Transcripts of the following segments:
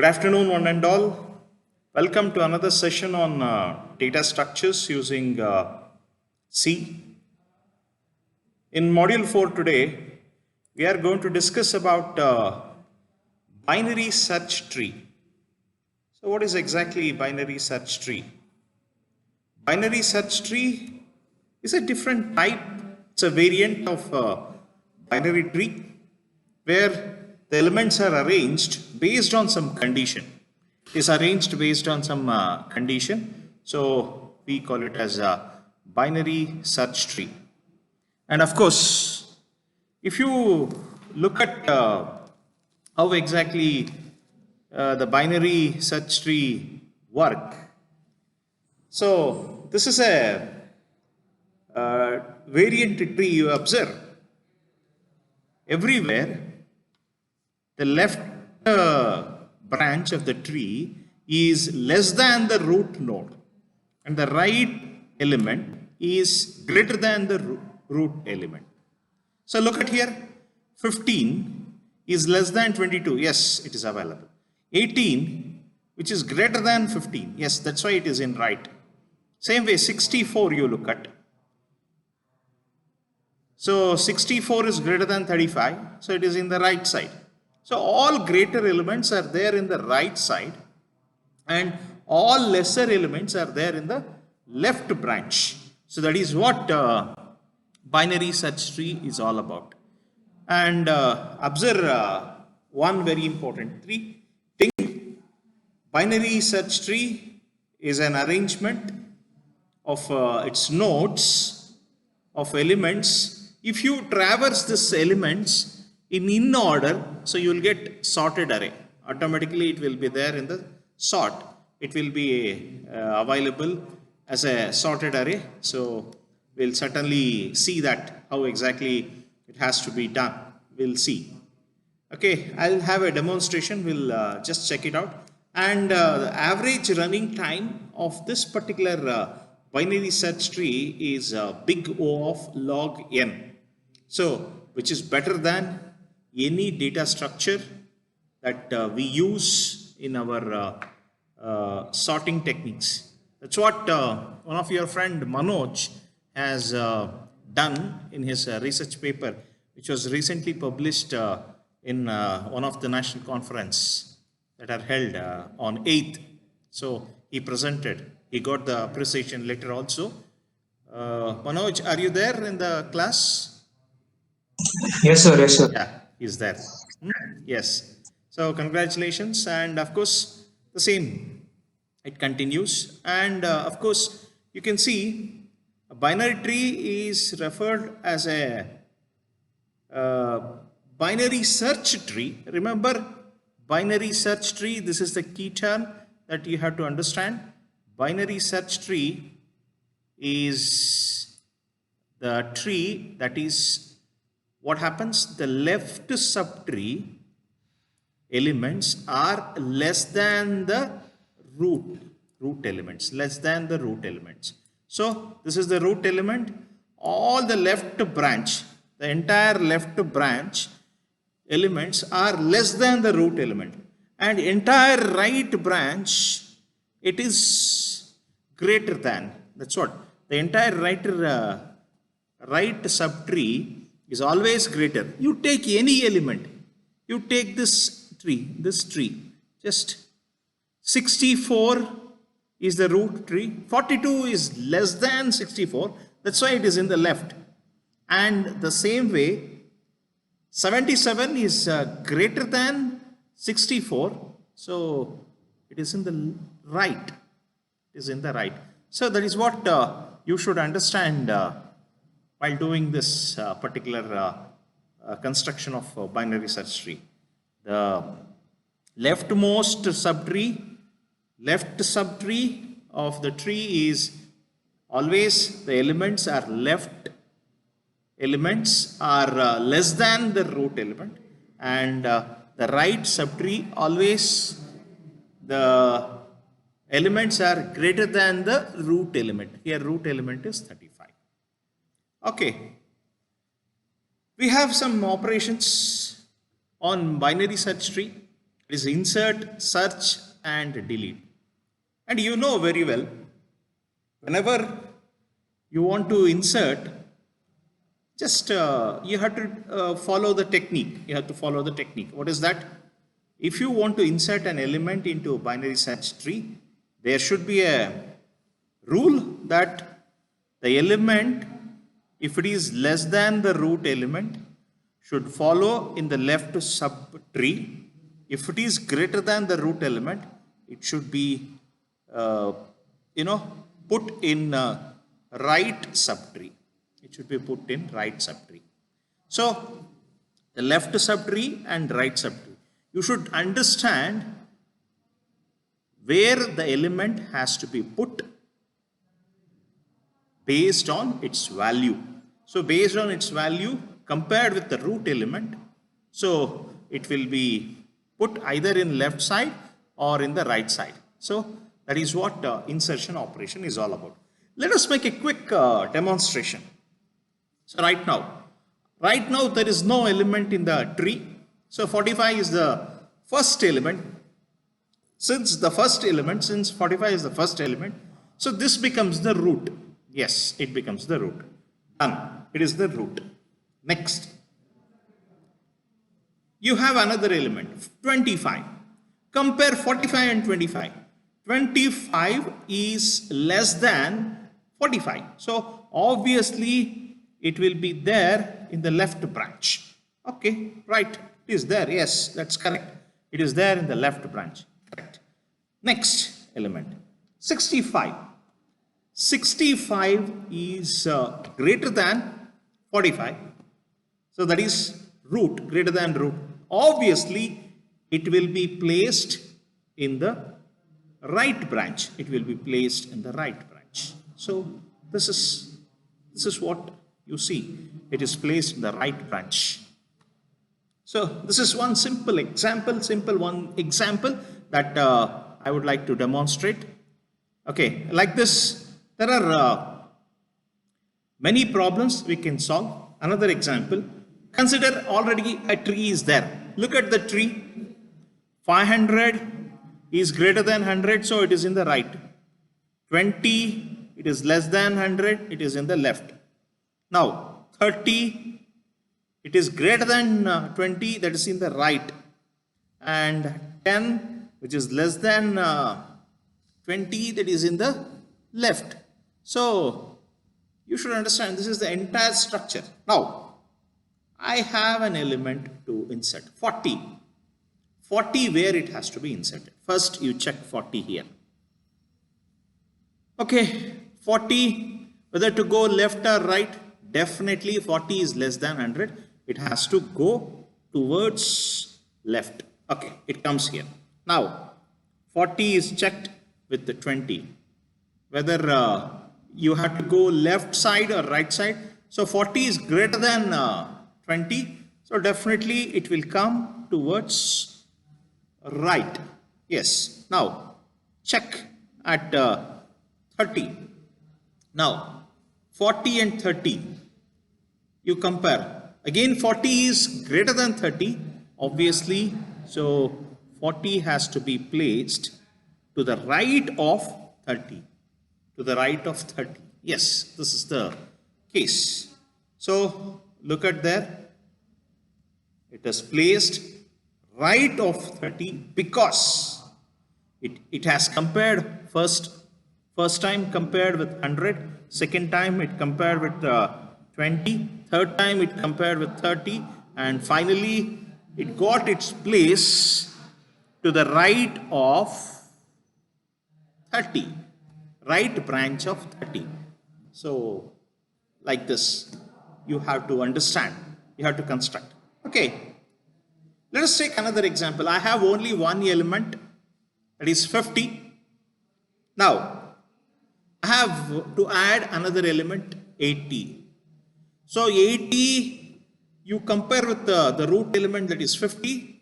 Good afternoon, one and all. Welcome to another session on data structures using C. In module 4 today, we are going to discuss about binary search tree. So what is exactly binary search tree? Binary search tree is a different type. It's a variant of binary tree where the elements are arranged based on some condition. It is arranged based on some condition. So we call it as a binary search tree. And of course, if you look at how exactly the binary search tree work, so this is a variant tree you observe. Everywhere, the left branch of the tree is less than the root node, and the right element is greater than the root element. So look at here, 15 is less than 22. Yes, it is available. 18, which is greater than 15. Yes, that's why it is in right. Same way, 64 you look at. So 64 is greater than 35, so it is in the right side. So all greater elements are there in the right side and all lesser elements are there in the left branch. So that is what binary search tree is all about. And observe one very important thing. Binary search tree is an arrangement of its nodes of elements. If you traverse these elements in order, so you will get sorted array. Automatically it will be there in the sort. It will be available as a sorted array. So we'll certainly see that how exactly it has to be done. We'll see. Okay, I'll have a demonstration. We'll just check it out. And the average running time of this particular binary search tree is big O of log n. So, which is better than any data structure that we use in our sorting techniques. That's what one of your friend Manoj has done in his research paper, which was recently published in one of the national conference that are held on 8th. So he presented, he got the appreciation letter also. Manoj, are you there in the class? Yes, sir. Yes, sir. Yeah, he's there. Yes. So congratulations, and of course the same. It continues, and of course you can see a binary tree is referred as a binary search tree. Remember, binary search tree. This is the key term that you have to understand. Binary search tree is the tree that is what happens, the left subtree elements are less than the root elements, less than the root elements. So this is the root element. All the left branch, the entire left branch elements are less than the root element, and entire right branch, it is greater than. That's what the entire right subtree is always greater. You take any element, you take this tree, just 64 is the root tree, 42 is less than 64, that's why it is in the left. And the same way, 77 is greater than 64, so it is in the right. It is in the right. So that is what you should understand while doing this particular construction of binary search tree. The leftmost left subtree of the tree is always the elements are less than the root element, and the right subtree always the elements are greater than the root element. Here root element is 35. Okay, we have some operations on binary search tree. It is insert, search and delete. And you know very well, whenever you want to insert, just you have to follow the technique. You have to follow the technique. What is that? If you want to insert an element into a binary search tree, there should be a rule that the element, if it is less than the root element, should follow in the left subtree. If it is greater than the root element, it should be, put in right subtree. It should be put in right subtree. So, the left subtree and right subtree. You should understand where the element has to be put based on its value. So, based on its value compared with the root element, so it will be put either in left side or in the right side. So, that is what insertion operation is all about. Let us make a quick demonstration. So, right now there is no element in the tree. So, 45 is the first element. Since 45 is the first element, so this becomes the root. Yes, it becomes the root. Done. It is the root. Next. You have another element, 25. Compare 45 and 25. 25 is less than 45. So, obviously, it will be there in the left branch. Okay, right. It is there. Yes, that's correct. It is there in the left branch. Correct. Next element, 65. 65 is greater than 45. So that is root, greater than root. Obviously, it will be placed in the right branch. It will be placed in the right branch. So this is what you see. It is placed in the right branch. So this is one simple example that I would like to demonstrate. Okay, like this, there are many problems we can solve. Another example, consider already a tree is there. Look at the tree. 500 is greater than 100, so it is in the right. 20, it is less than 100, it is in the left. Now, 30, it is greater than 20, that is in the right. And 10, which is less than 20, that is in the left. So, you should understand this is the entire structure. Now, I have an element to insert, 40. 40 where it has to be inserted. First, you check 40 here. Okay, 40, whether to go left or right, definitely 40 is less than 100. It has to go towards left. Okay, it comes here. Now, 40 is checked with the 20. Whether you have to go left side or right side. So, 40 is greater than 20. So, definitely it will come towards right. Yes. Now, check at 30. Now, 40 and 30, you compare. Again, 40 is greater than 30, obviously. So, 40 has to be placed to the right of 30. To the right of 30. Yes, this is the case. So, look at there. It is placed right of 30 because it has compared first time compared with 100, second time it compared with 20, third time it compared with 30, and finally it got its place to the right of 30, right branch of 30. So, like this, you have to understand, you have to construct. Okay, let us take another example. I have only one element, that is 50. Now, I have to add another element, 80. So, 80, you compare with the root element, that is 50,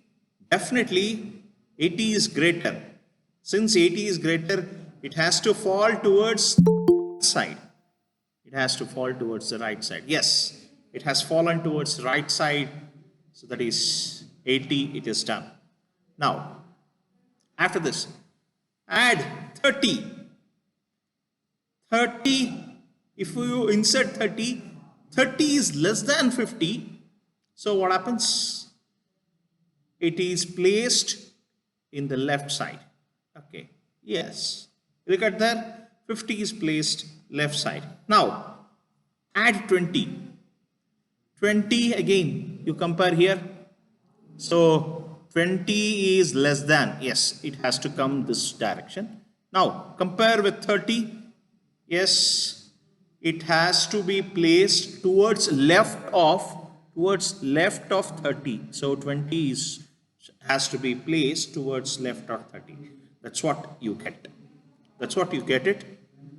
definitely 80 is greater. Since 80 is greater, it has to fall towards the side. It has to fall towards the right side. Yes, it has fallen towards the right side. So that is 80, it is done. Now, after this, add 30. 30, if you insert 30, 30 is less than 50. So what happens? It is placed in the left side. Okay, yes. Look at that, 50 is placed left side. Now, add 20. 20 again, you compare here. So 20 is less than, yes, it has to come this direction. Now compare with 30. Yes, it has to be placed towards left of 30. So 20 has to be placed towards left of 30. That's what you get. That's what you get it.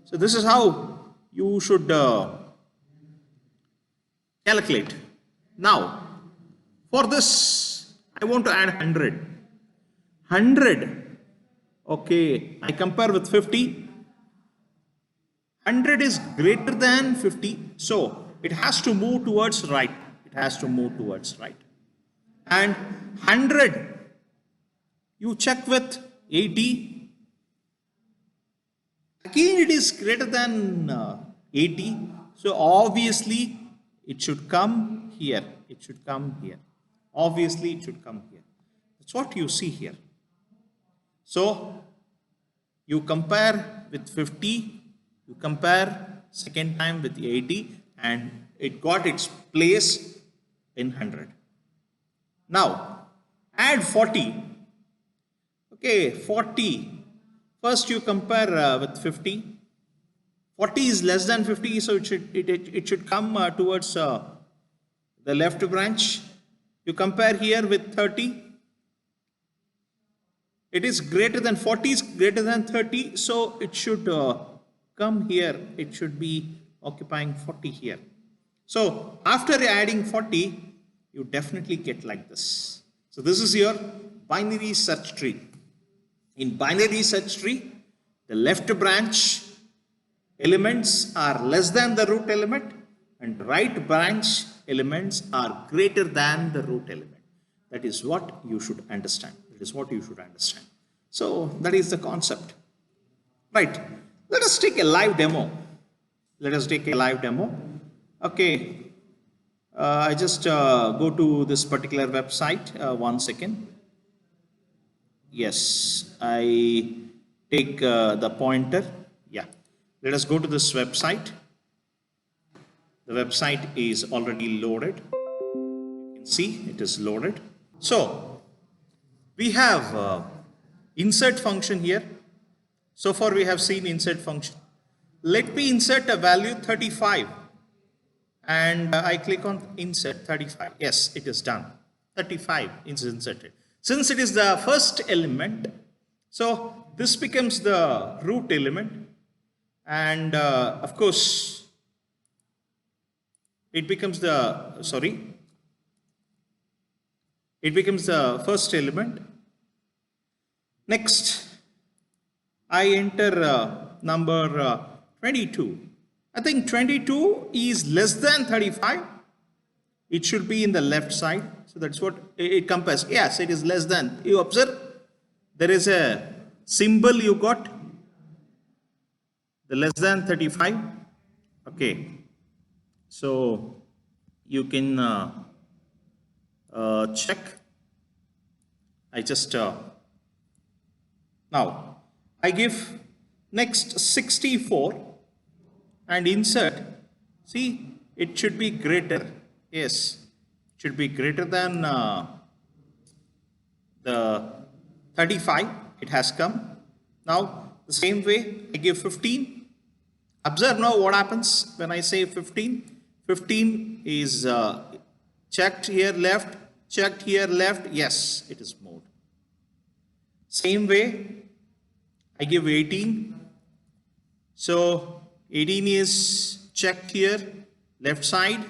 So this is how you should calculate. Now, for this, I want to add 100. 100. Okay, I compare with 50. 100 is greater than 50. So, it has to move towards right. It has to move towards right. And 100, you check with 80. Again, it is greater than 80. So, obviously, it should come here. It should come here. Obviously, it should come here. That's what you see here. So, you compare with 50, you compare second time with 80, and it got its place in 100. Now, add 40. Okay, 40. First, you compare with 50. 40 is less than 50, so it should come towards the left branch. You compare here with 30. It is greater than 40 is greater than 30, so it should come here. It should be occupying 40 here. So after adding 40, you definitely get like this. So this is your binary search tree. In binary search tree, the left branch elements are less than the root element, and right branch elements are greater than the root element. That is what you should understand. That is what you should understand. So that is the concept. Right. Let us take a live demo. Let us take a live demo. Okay. I just go to this particular website. 1 second. Yes, I take the pointer. Yeah. Let us go to this website. The website is already loaded. You can see it is loaded. So we have insert function here. So far we have seen insert function. Let me insert a value 35, and I click on insert 35. Yes, it is done. 35 is inserted. Since it is the first element, so this becomes the root element, and of course it becomes the first element. Next, I enter number 22. I think 22 is less than 35. It should be in the left side. So that's what it compares. Yes, it is less than. You observe, there is a symbol you got. The less than 35. Okay. So you can check. I just now I give next 64 and insert. See, it should be greater. Yes, it should be greater than the 35. It has come. Now the same way I give 15. Observe now what happens when I say 15. 15 is checked here left, checked here left. Yes, it is moved. Same way I give 18. So 18 is checked here left side.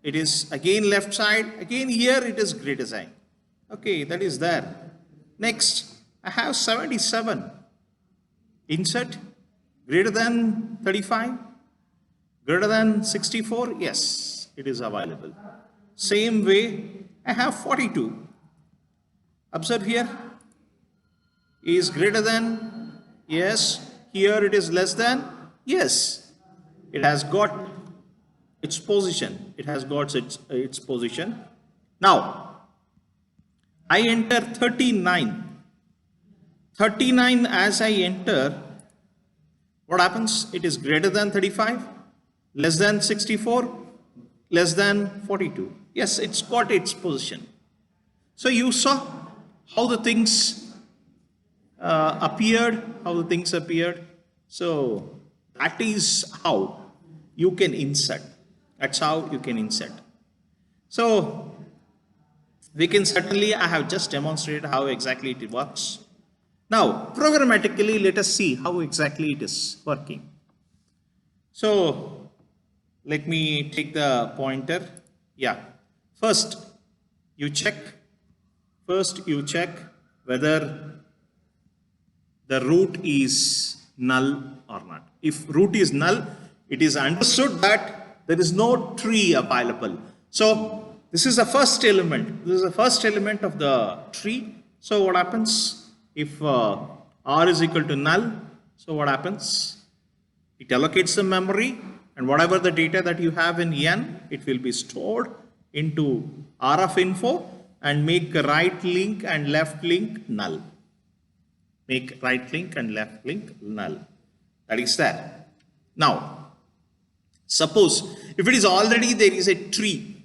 It is again left side. Again here it is greater sign. Okay, that is there. Next, I have 77. Insert greater than 35, greater than 64. Yes, it is available. Same way, I have 42. Observe here. Is greater than? Yes. Here it is less than? Yes. It has got its position. It has got its position. Now, I enter 39. 39 as I enter, what happens? It is greater than 35, less than 64, less than 42. Yes, it's got its position. So you saw how the things appeared, how the things appeared. So that is how you can insert. That's how you can insert. So we can certainly, I have just demonstrated how exactly it works. Now, programmatically, let us see how exactly it is working. So let me take the pointer. Yeah. First, you check whether the root is null or not. If root is null, it is understood that there is no tree available. So this is the first element. This is the first element of the tree. So what happens if R is equal to null? So what happens? It allocates the memory, and whatever the data that you have in N, it will be stored into R of info and make right link and left link null. Make right link and left link null. That is there. Now, suppose if it is already there is a tree,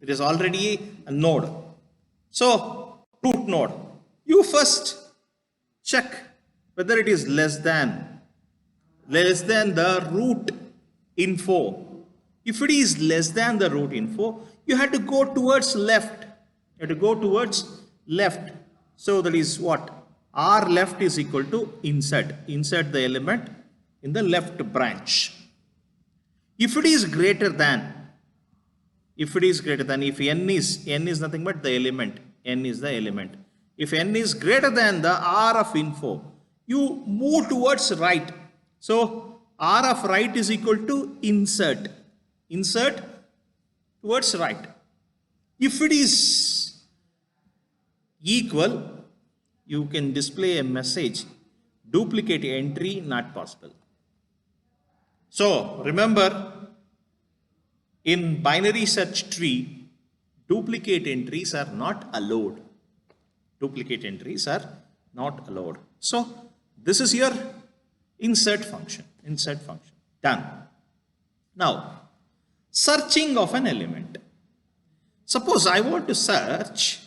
it is already a node. So, root node, you first check whether it is less than the root info. If it is less than the root info, you have to go towards left. You have to go towards left. So that is what? R left is equal to insert. Insert the element in the left branch. If it is greater than, if N is nothing but the element, N is the element. If N is greater than the R of info, you move towards right. So R of right is equal to insert. Insert towards right. If it is equal, you can display a message, duplicate entry not possible. So remember, in binary search tree, duplicate entries are not allowed. Duplicate entries are not allowed. So this is your insert function. Insert function. Done. Now, searching of an element. Suppose I want to search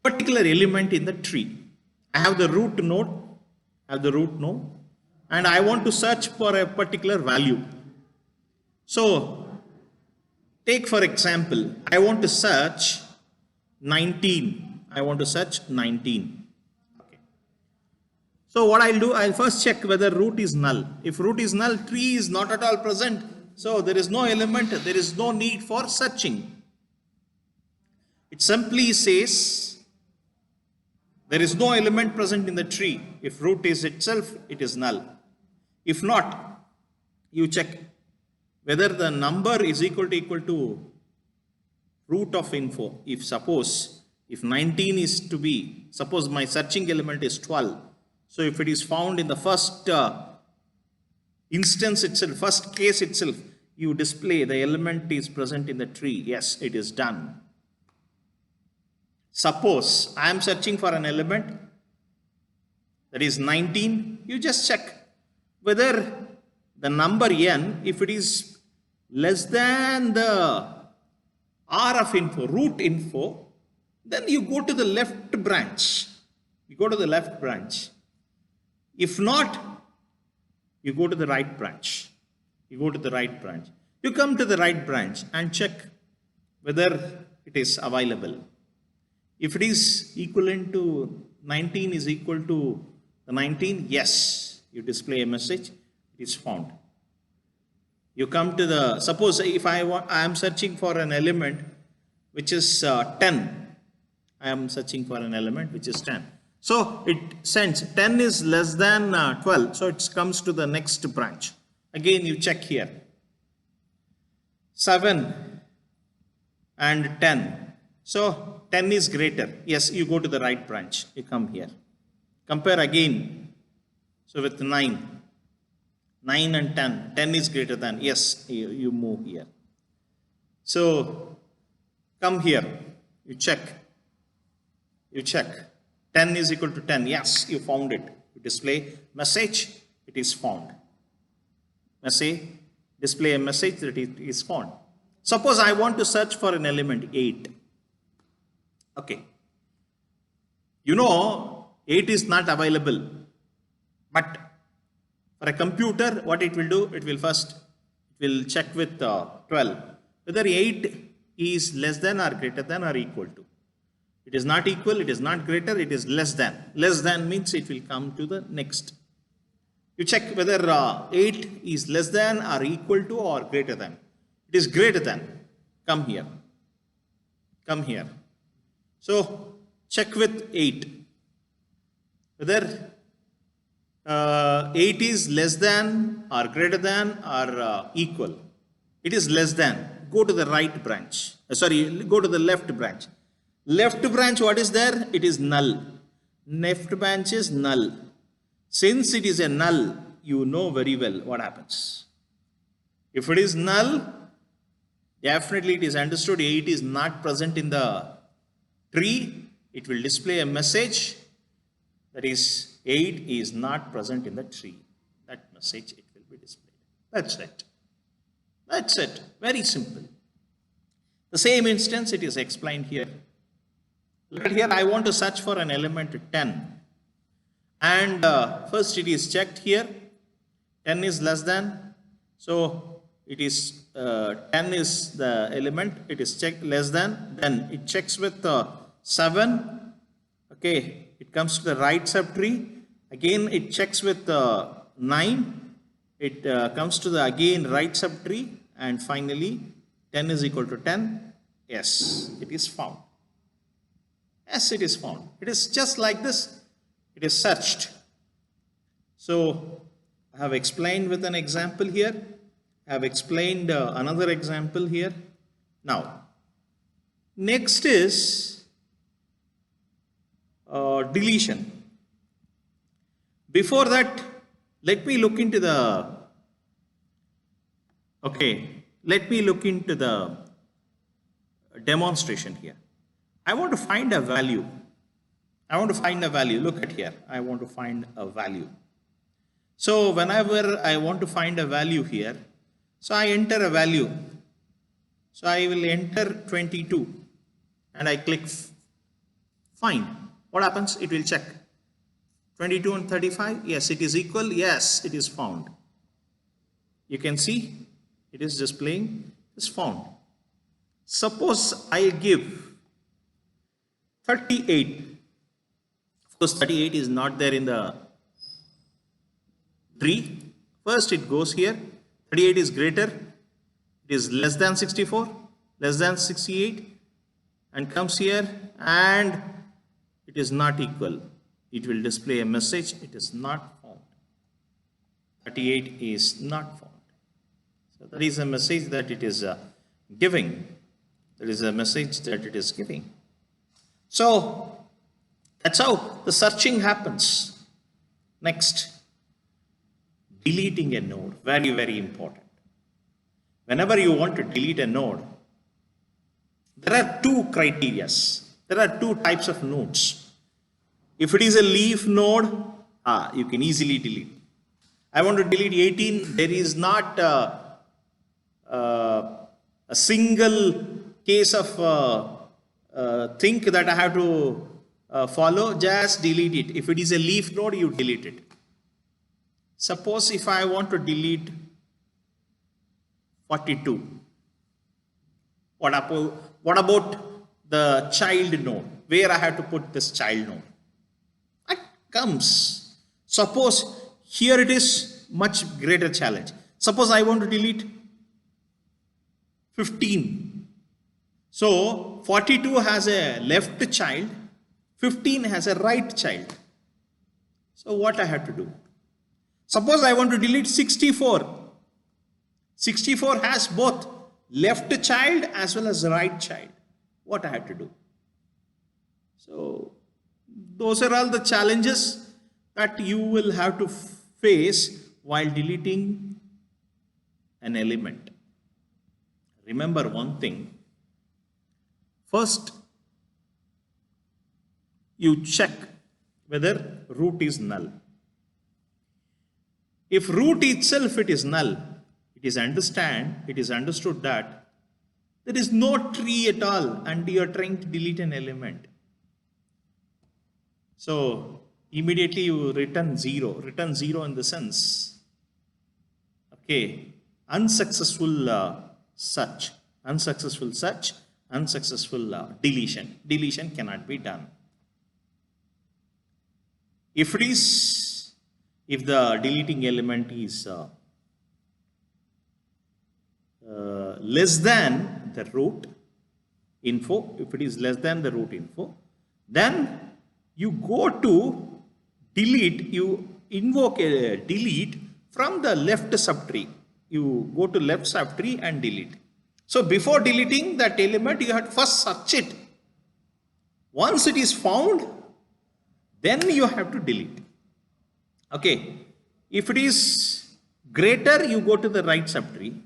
particular element in the tree. I have the root node, and I want to search for a particular value. So, take for example, I want to search 19. I want to search 19. Okay. So what I'll do, I'll first check whether root is null. If root is null, tree is not at all present. So there is no element, there is no need for searching. It simply says there is no element present in the tree. If root is itself, it is null. If not, you check whether the number is equal to root of info. If suppose, if 19 is to be, suppose my searching element is 12. So if it is found in the first instance itself, first case itself, you display the element is present in the tree. Yes, it is done. Suppose I am searching for an element that is 19. You just check whether the number n, if it is less than the R of info, root info, then you go to the left branch. You go to the left branch. If not, you go to the right branch. You go to the right branch. You come to the right branch and check whether it is available. If it is equivalent to 19 is equal to the 19, yes, you display a message, it is found. You come to the, suppose if I am searching for an element which is 10. I am searching for an element which is 10. So it sends 10 is less than 12. So it comes to the next branch. Again, you check here. 7 and 10. So 10 is greater. Yes, you go to the right branch. You come here. Compare again. So with 9. 9 and 10. 10 is greater than. Yes, you move here. So come here. You check. You check. 10 is equal to 10. Yes, you found it. You display message. It is found. Message. Display a message that it is found. Suppose I want to search for an element 8. Okay. You know, 8 is not available. But for a computer, what it will do, it will check with 12. Whether 8 is less than or greater than or equal to. It is not equal, it is not greater, it is less than. Less than means it will come to the next. You check whether 8 is less than or equal to or greater than. It is greater than. Come here. Come here. So check with 8. Whether 8 is less than or greater than or equal. It is less than. Go to the right branch. Go to the left branch. Left branch, what is there? It is null. Left branch is null. Since it is a null, you know very well what happens. If it is null, definitely it is understood 8 is not present in the tree. It will display a message that is 8 is not present in the tree. That message it will be displayed. That's it. That's it. Very simple. The same instance it is explained here. Look at here, I want to search for an element 10. And first it is checked here. 10 is less than. So it is 10 is the element. It is checked less than. Then it checks with 7. Okay. It comes to the right subtree. Again it checks with 9. It comes to the again right subtree. And finally 10 is equal to 10. Yes, it is found. Yes, it is found. It is just like this. It is searched. So I have explained with an example here. I have explained another example here. Now, next is deletion. Before that, let me look into the demonstration here. I want to find a value. Look at here. I want to find a value. So whenever I want to find a value here, so I enter a value. So I will enter 22 and I click find. What happens? It will check. 22 and 35. Yes, it is equal. Yes, it is found. You can see it is displaying is found. Suppose I give 38. Of course, 38 is not there in the tree. First it goes here. 38 is greater. It is less than 64, less than 68, and comes here and it is not equal. It will display a message. It is not found. 38 is not found. So that is a message that it is giving. That is a message that it is giving. So that's how the searching happens. Next, deleting a node. Very, very important. Whenever you want to delete a node, there are two criteria. There are two types of nodes. If it is a leaf node, you can easily delete. I want to delete 18. There is not a single case of think that I have to follow. Just delete it. If it is a leaf node, you delete it. Suppose if I want to delete 42, what about the child node? Where I have to put this child node? That comes. Suppose here it is much greater challenge. Suppose I want to delete 15. So 42 has a left child, 15 has a right child. So what I have to do? Suppose I want to delete 64. 64 has both left child as well as right child. what I had to do. So those are all the challenges that you will have to face while deleting an element. Remember one thing. First, you check whether root is null. If root itself it is null, it is understood that there is no tree at all and you are trying to delete an element. So immediately you return zero in the sense, okay, unsuccessful search, unsuccessful deletion cannot be done. If the deleting element is less than the root info, if it is less than the root info, then you go to delete, you invoke a delete from the left subtree. You go to left subtree and delete. So before deleting that element, you have to first search it. Once it is found, then you have to delete. Okay. If it is greater, you go to the right subtree.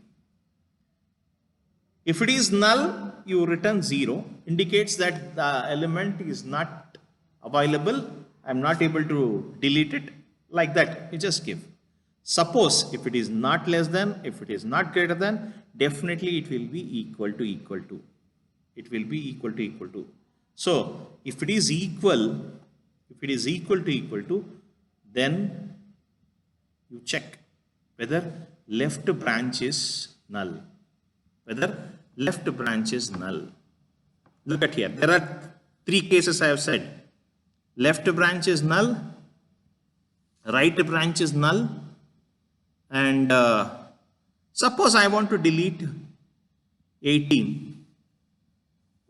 If it is null, you return 0, indicates that the element is not available. I am not able to delete it. Like that, you just give. Suppose if it is not less than, if it is not greater than, definitely it will be equal to. It will be equal to. So if it is equal to, then you check whether left branch is null. Look at here. There are 3 cases I have said. Left branch is null, right branch is null, and suppose I want to delete 18.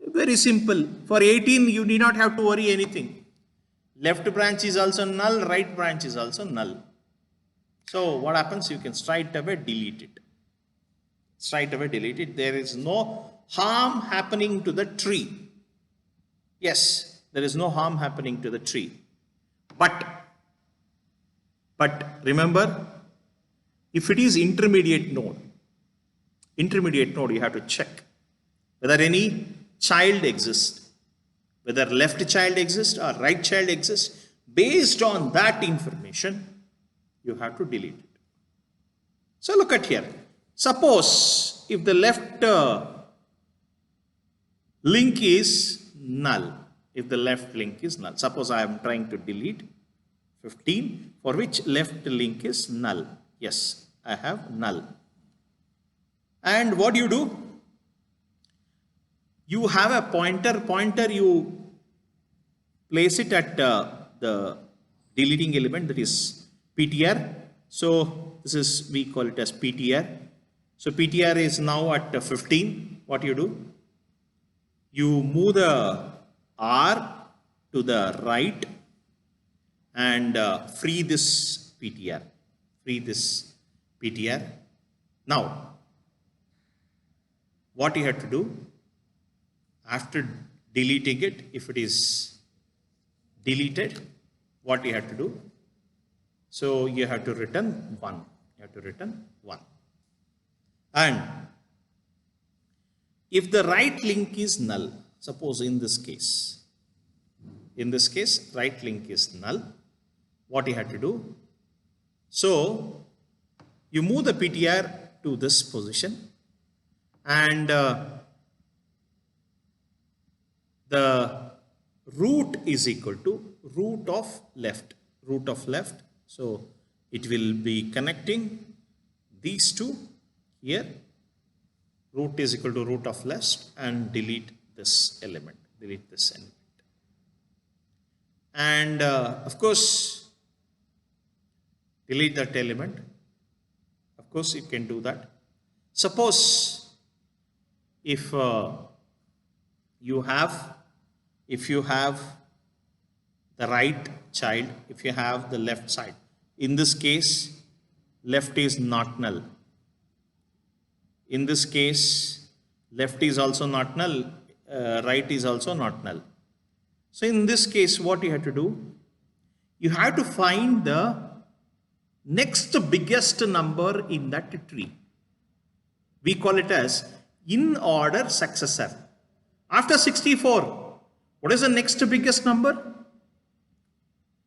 Very simple. For 18, you need not have to worry anything. Left branch is also null, right branch is also null. So what happens? You can straight away delete it. There is no harm happening to the tree. Yes, there is no harm happening to the tree. But remember, if it is intermediate node, you have to check whether any child exists, whether left child exists or right child exists. Based on that information, you have to delete it. So look at here. Suppose if the left link is null, suppose I am trying to delete 15 for which left link is null. Yes, I have null. And what do? You have a pointer, you place it at the deleting element, that is PTR. So this is, we call it as PTR. So PTR is now at 15. What do? You move the R to the right and free this PTR. Now, what you have to do after deleting it, if it is deleted, what you have to do? So you have to return 1. And if the right link is null, suppose in this case, right link is null, what you have to do? So you move the PTR to this position and the root is equal to root of left. So it will be connecting these two here. Root is equal to root of left and delete this element. And of course, delete that element. Of course, you can do that. Suppose if you have the right child, if you have the left side, in this case, left is not null. In this case, left is also not null. right is also not null. So in this case, what you have to do, you have to find the next biggest number in that tree. We call it as in order successor. After 64, what is the next biggest number?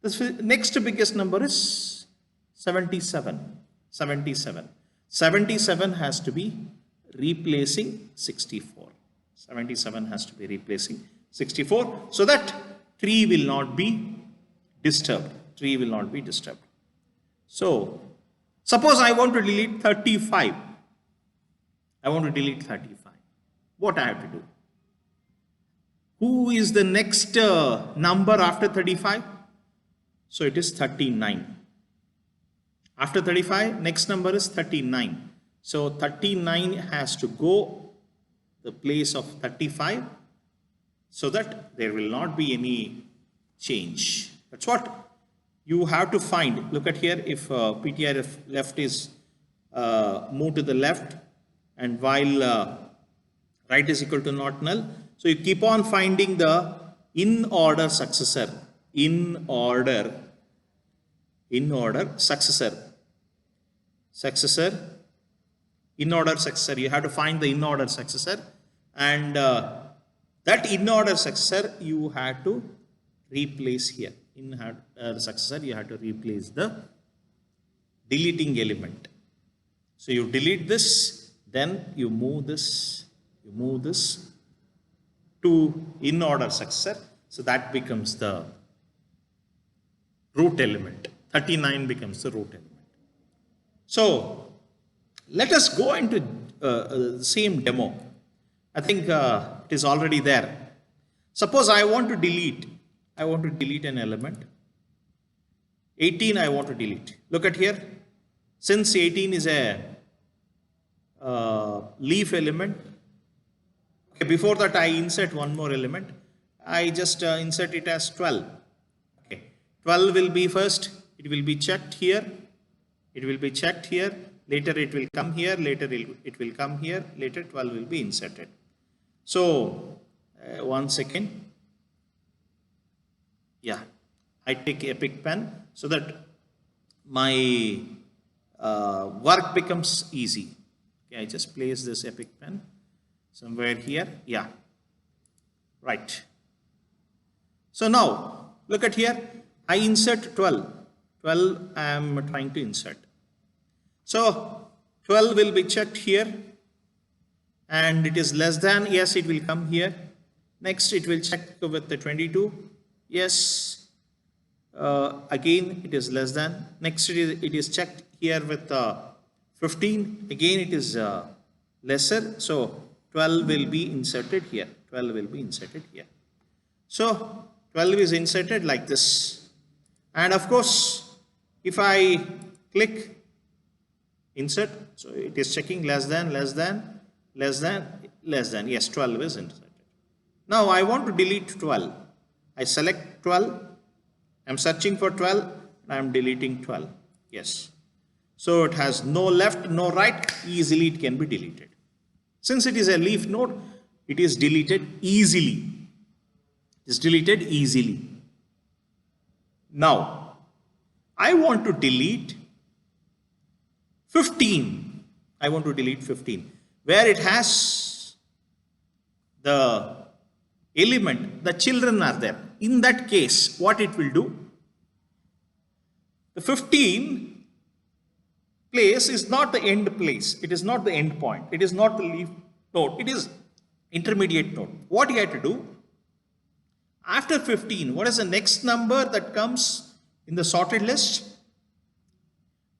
The next biggest number is 77. 77. 77 has to be replacing 64. 77 has to be replacing 64 so that tree will not be disturbed. Tree will not be disturbed. So, suppose I want to delete 35. I want to delete 35. What I have to do? Who is the next number after 35? So it is 39. After 35, next number is 39. So 39 has to go the place of 35 so that there will not be any change. That's what you have to find. Look at here, if PTR left is moved to the left and while right is equal to not null. So you keep on finding the in order successor. In order successor. In order successor. You have to find the in order successor, and that in order successor you have to replace here. In order successor you have to replace the deleting element. So you delete this, then you move this to in order successor. So that becomes the root element. 39 becomes the root element. So let us go into the same demo. I think it is already there. Suppose I want to delete an element. 18 I want to delete. Look at here. Since 18 is a leaf element, okay, before that I insert one more element. I just insert it as 12. Okay, 12 will be first. It will be checked here. It will be checked here. Later it will come here. Later it will come here. Later 12 will be inserted. So 1 second. Yeah, I take Epic pen so that my work becomes easy. Okay, I just place this Epic pen somewhere here. Yeah, right. So now look at here. I insert 12. 12 I am trying to insert. So 12 will be checked here, and it is less than. Yes, it will come here. Next it will check with the 22. Yes, again it is less than. Next it is checked here with 15. Again it is lesser. So 12 will be inserted here. 12 will be inserted here. So 12 is inserted like this. And of course, if I click insert, so it is checking less than. Yes, 12 is inserted. Now I want to delete 12. I select 12. I'm searching for 12 and I'm deleting 12. Yes. So it has no left, no right. Easily it can be deleted. Since it is a leaf node, it is deleted easily. It is deleted easily. Now, I want to delete 15. I want to delete 15. Where it has the element, the children are there. In that case, what it will do? The 15 place is not the end place. It is not the end point. It is not the leaf node. It is intermediate node. What you have to do? After 15, what is the next number that comes in the sorted list?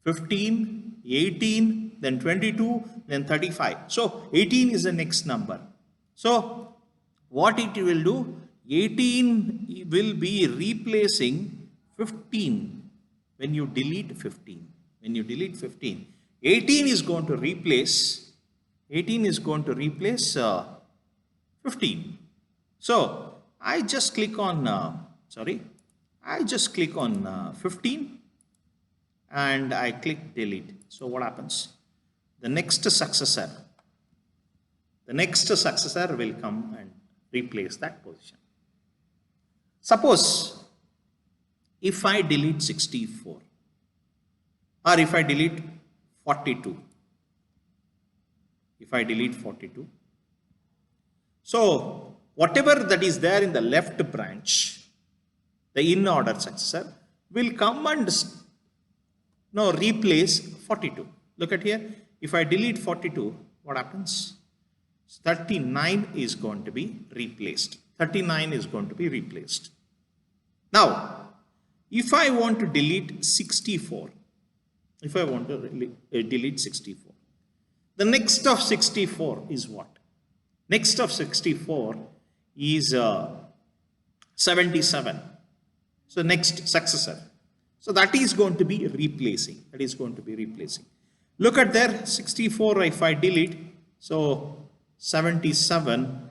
15, 18, then 22, then 35. So 18 is the next number. So what it will do? 18 will be replacing 15 when you delete 15. When you delete 15, 18 is going to replace 15. So I just click on 15 and I click delete. So what happens? The next successor will come and replace that position. Suppose if I delete 64 or if I delete 42, if I delete 42, so whatever that is there in the left branch, the in order successor will come and replace 42. Look at here. If I delete 42, what happens? 39 is going to be replaced. 39 is going to be replaced. Now, if I want to delete 64, if I want to delete 64, the next of 64 is what? Next of 64 is 77. So next successor. So that is going to be replacing. That is going to be replacing. Look at there, 64 if I delete. So 77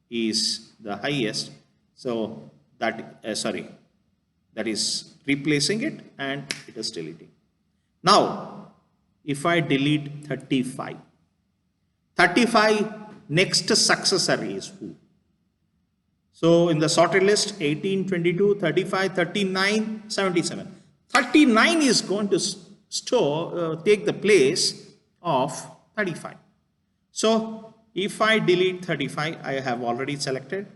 is the highest. So that, that is replacing it and it is deleting. Now, if I delete 35, 35 next successor is who? So in the sorted list, 18, 22, 35, 39, 77. 39 is going to take the place of 35. So if I delete 35, I have already selected,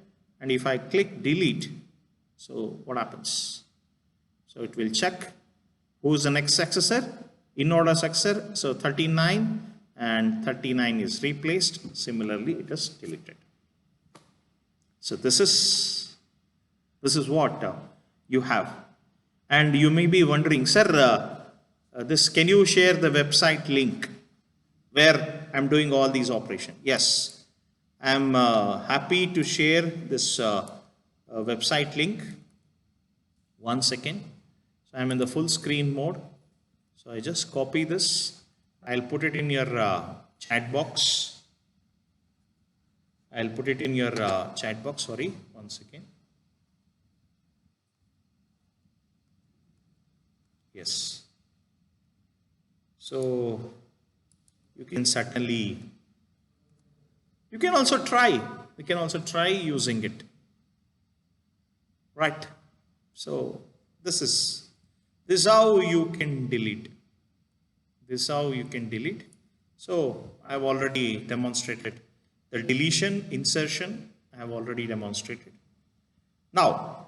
and if I click delete, so what happens? So it will check who is the next successor, in order successor. So 39 and 39 is replaced. Similarly, it is deleted. So this is what you have. And you may be wondering, sir, can you share the website link where I'm doing all these operations? Yes, I'm happy to share this website link. 1 second. So I'm in the full screen mode. So I just copy this. I'll put it in your chat box. I'll put it in your chat box. Sorry, 1 second. Yes. So you can certainly, you can also try using it. Right. So this is how you can delete. This is how you can delete. So I have already demonstrated the deletion, insertion. I have already demonstrated. Now,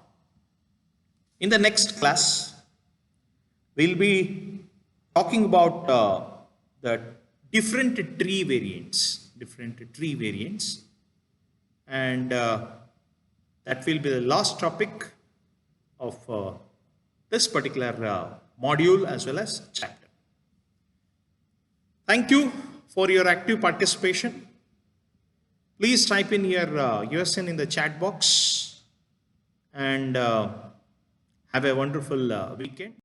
in the next class, we'll be talking about the different tree variants, and that will be the last topic of this particular module as well as chapter. Thank you for your active participation. Please type in your USN in the chat box and have a wonderful weekend.